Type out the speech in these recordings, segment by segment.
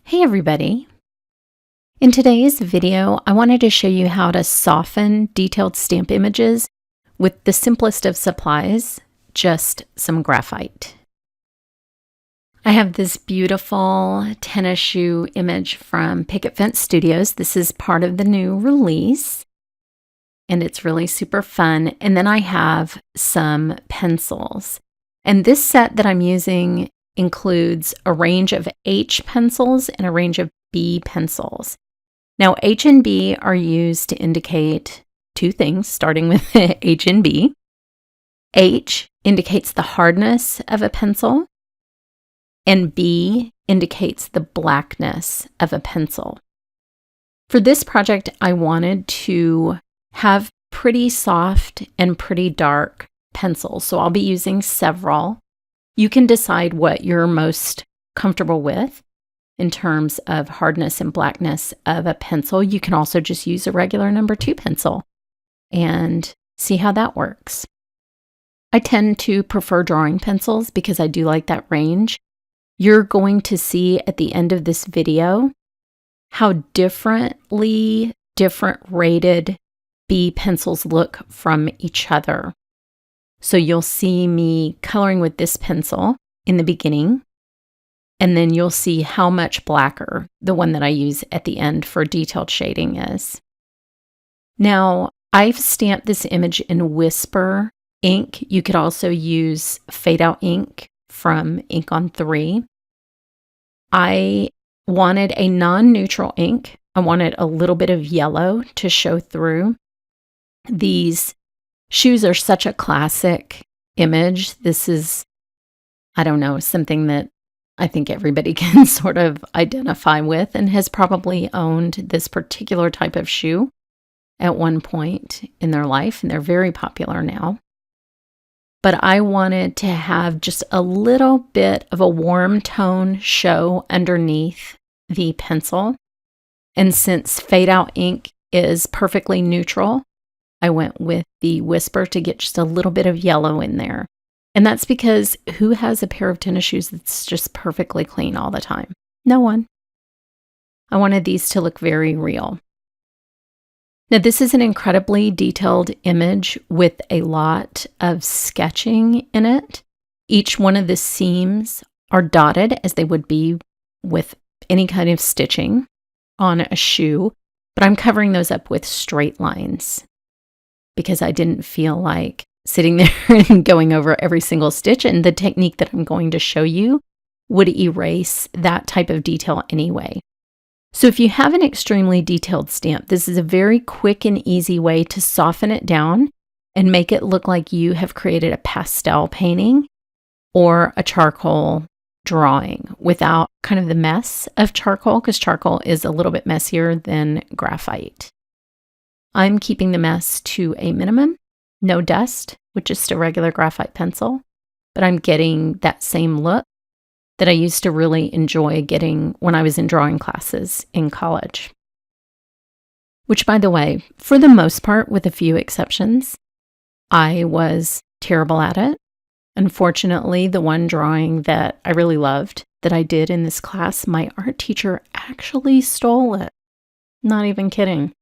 Hey everybody! In today's video, I wanted to show you how to soften detailed stamp images with the simplest of supplies, just some graphite. I have this beautiful tennis shoe image from Picket Fence Studios. This is part of the new release, and it's really super fun. And then I have some pencils. And this set that I'm using includes a range of H pencils and a range of B pencils. Now, H and B are used to indicate two things, starting with H and B. H indicates the hardness of a pencil, and B indicates the blackness of a pencil. For this project, I wanted to have pretty soft and pretty dark pencils, so I'll be using several. You can decide what you're most comfortable with in terms of hardness and blackness of a pencil. You can also just use a regular number 2 pencil and see how that works. I tend to prefer drawing pencils because I do like that range. You're going to see at the end of this video how different rated B pencils look from each other. So you'll see me coloring with this pencil in the beginning, and then you'll see how much blacker the one that I use at the end for detailed shading is. Now, I've stamped this image in Whisper ink. You could also use Fadeout ink from Ink on 3. I wanted a non-neutral ink. I wanted a little bit of yellow to show through. These shoes are such a classic image. This is, I don't know, something that I think everybody can sort of identify with and has probably owned this particular type of shoe at one point in their life, and they're very popular now. But I wanted to have just a little bit of a warm tone show underneath the pencil. And since Fadeout ink is perfectly neutral, I went with the Whisper to get just a little bit of yellow in there. And that's because who has a pair of tennis shoes that's just perfectly clean all the time? No one. I wanted these to look very real. Now, this is an incredibly detailed image with a lot of sketching in it. Each one of the seams are dotted as they would be with any kind of stitching on a shoe, but I'm covering those up with straight lines because I didn't feel like sitting there and going over every single stitch, and the technique that I'm going to show you would erase that type of detail anyway. So if you have an extremely detailed stamp, this is a very quick and easy way to soften it down and make it look like you have created a pastel painting or a charcoal drawing without kind of the mess of charcoal, because charcoal is a little bit messier than graphite. I'm keeping the mess to a minimum, no dust, with just a regular graphite pencil, but I'm getting that same look that I used to really enjoy getting when I was in drawing classes in college. Which, by the way, for the most part, with a few exceptions, I was terrible at it. Unfortunately, the one drawing that I really loved that I did in this class, my art teacher actually stole it. Not even kidding.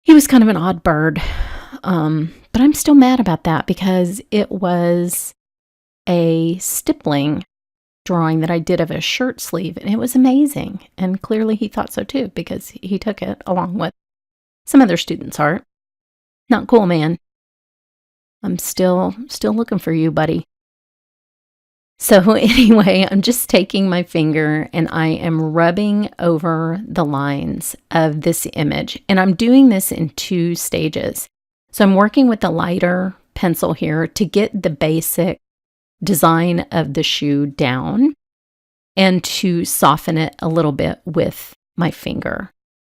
He was kind of an odd bird, but I'm still mad about that because it was a stippling drawing that I did of a shirt sleeve, and it was amazing. And clearly he thought so too because he took it along with some other students' art. Not cool, man. I'm still looking for you, buddy. So anyway, I'm just taking my finger and I am rubbing over the lines of this image. And I'm doing this in 2 stages. So I'm working with the lighter pencil here to get the basic design of the shoe down and to soften it a little bit with my finger.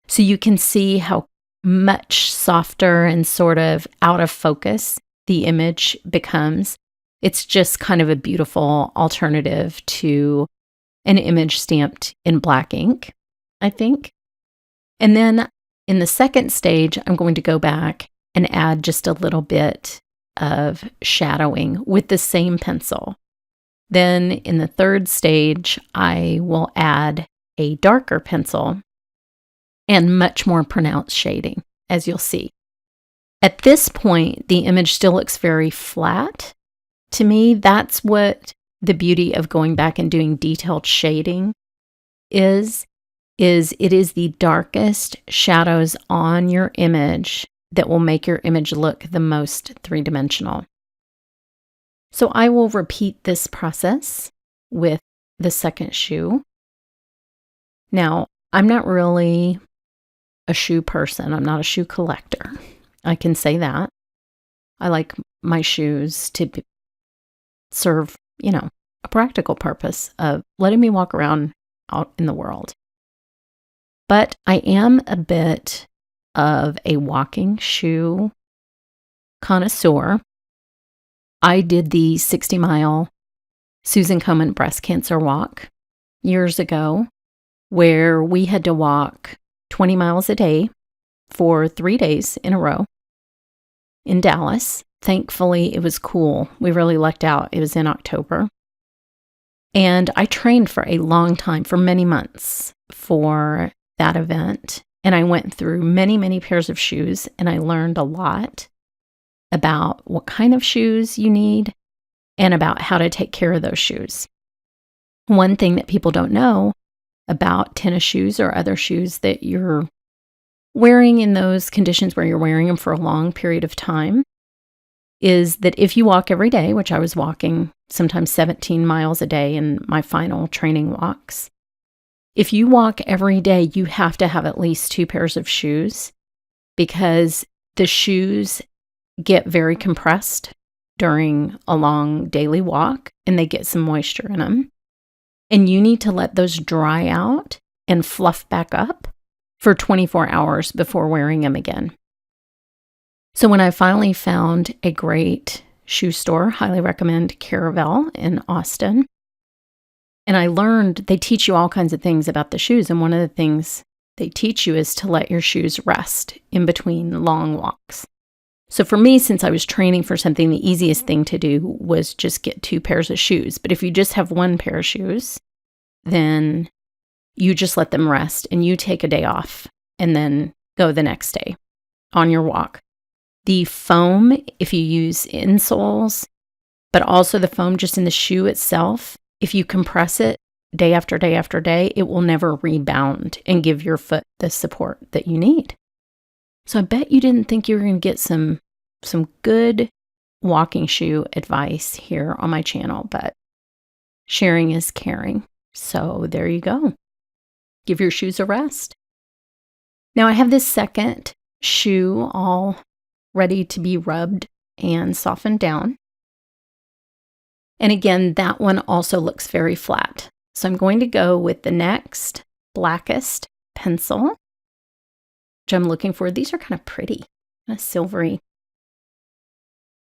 So you can see how much softer and sort of out of focus the image becomes. It's just kind of a beautiful alternative to an image stamped in black ink, I think. And then in the second stage, I'm going to go back and add just a little bit of shadowing with the same pencil. Then in the third stage, I will add a darker pencil and much more pronounced shading, as you'll see. At this point, the image still looks very flat. To me, that's what the beauty of going back and doing detailed shading is it is the darkest shadows on your image that will make your image look the most three-dimensional. So I will repeat this process with the second shoe. Now, I'm not really a shoe person. I'm not a shoe collector. I can say that. I like my shoes to serve, a practical purpose of letting me walk around out in the world. But I am a bit of a walking shoe connoisseur. I did the 60-mile Susan Komen breast cancer walk years ago, where we had to walk 20 miles a day for 3 days in a row in Dallas. Thankfully, it was cool. We really lucked out. It was in October. And I trained for a long time, for many months, for that event. And I went through many, many pairs of shoes, and I learned a lot about what kind of shoes you need and about how to take care of those shoes. One thing that people don't know about tennis shoes or other shoes that you're wearing in those conditions where you're wearing them for a long period of time is that if you walk every day, which I was walking sometimes 17 miles a day in my final training walks, if you walk every day, you have to have at least 2 pairs of shoes because the shoes get very compressed during a long daily walk and they get some moisture in them. And you need to let those dry out and fluff back up for 24 hours before wearing them again. So when I finally found a great shoe store, highly recommend Caravel in Austin, and I learned they teach you all kinds of things about the shoes. And one of the things they teach you is to let your shoes rest in between long walks. So for me, since I was training for something, the easiest thing to do was just get 2 pairs of shoes. But if you just have 1 pair of shoes, then you just let them rest and you take a day off and then go the next day on your walk. The foam, if you use insoles, but also the foam just in the shoe itself, if you compress it day after day after day, it will never rebound and give your foot the support that you need. So I bet you didn't think you were going to get some good walking shoe advice here on my channel, but sharing is caring. So there you go. Give your shoes a rest. Now I have this second shoe all ready to be rubbed and softened down. And again, that one also looks very flat. So I'm going to go with the next blackest pencil, which I'm looking for. These are kind of pretty, kind of silvery.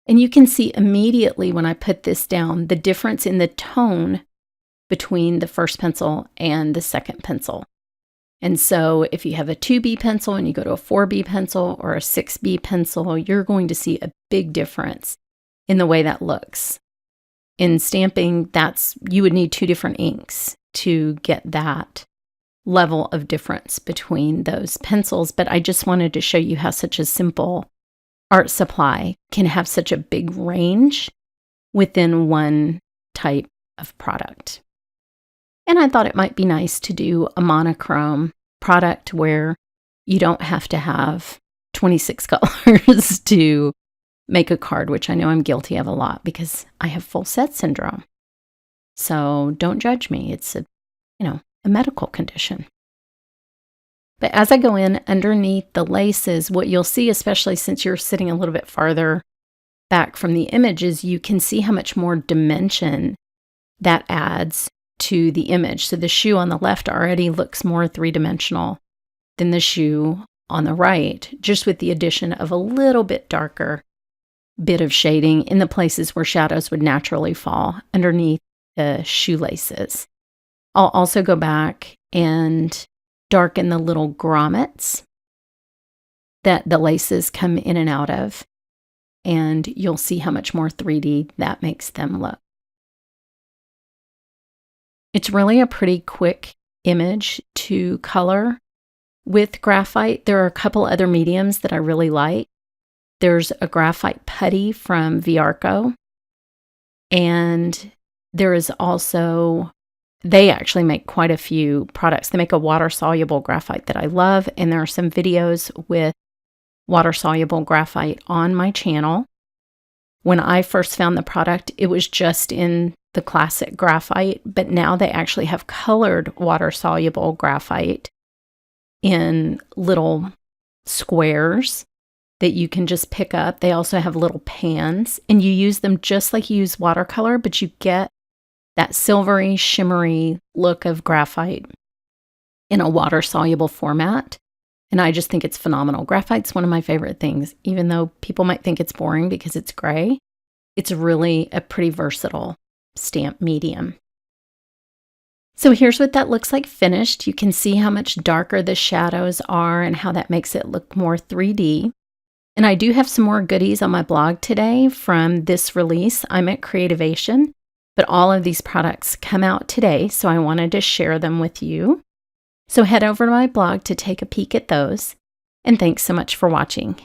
And you can see immediately when I put this down, the difference in the tone between the first pencil and the second pencil. And so if you have a 2B pencil and you go to a 4B pencil or a 6B pencil, you're going to see a big difference in the way that looks. In stamping, you would need 2 different inks to get that level of difference between those pencils. But I just wanted to show you how such a simple art supply can have such a big range within one type of product. And I thought it might be nice to do a monochrome product where you don't have to have 26 colors to make a card, which I know I'm guilty of a lot because I have full set syndrome. So don't judge me. It's a medical condition. But as I go in underneath the laces, what you'll see, especially since you're sitting a little bit farther back from the image, is you can see how much more dimension that adds to the image. So the shoe on the left already looks more three-dimensional than the shoe on the right, just with the addition of a little bit darker bit of shading in the places where shadows would naturally fall underneath the shoelaces. I'll also go back and darken the little grommets that the laces come in and out of, and you'll see how much more 3D that makes them look. It's really a pretty quick image to color. With graphite, there are a couple other mediums that I really like. There's a graphite putty from Viarco, and there is also, they actually make quite a few products. They make a water-soluble graphite that I love, and there are some videos with water-soluble graphite on my channel. When I first found the product, it was just in the classic graphite, but now they actually have colored water-soluble graphite in little squares that you can just pick up. They also have little pans, and you use them just like you use watercolor, but you get that silvery, shimmery look of graphite in a water-soluble format. And I just think it's phenomenal. Graphite's one of my favorite things, even though people might think it's boring because it's gray. It's really a pretty versatile stamp medium. So here's what that looks like finished. You can see how much darker the shadows are and how that makes it look more 3D. And I do have some more goodies on my blog today from this release. I'm at Creativation, but all of these products come out today, so I wanted to share them with you. So head over to my blog to take a peek at those. And thanks so much for watching.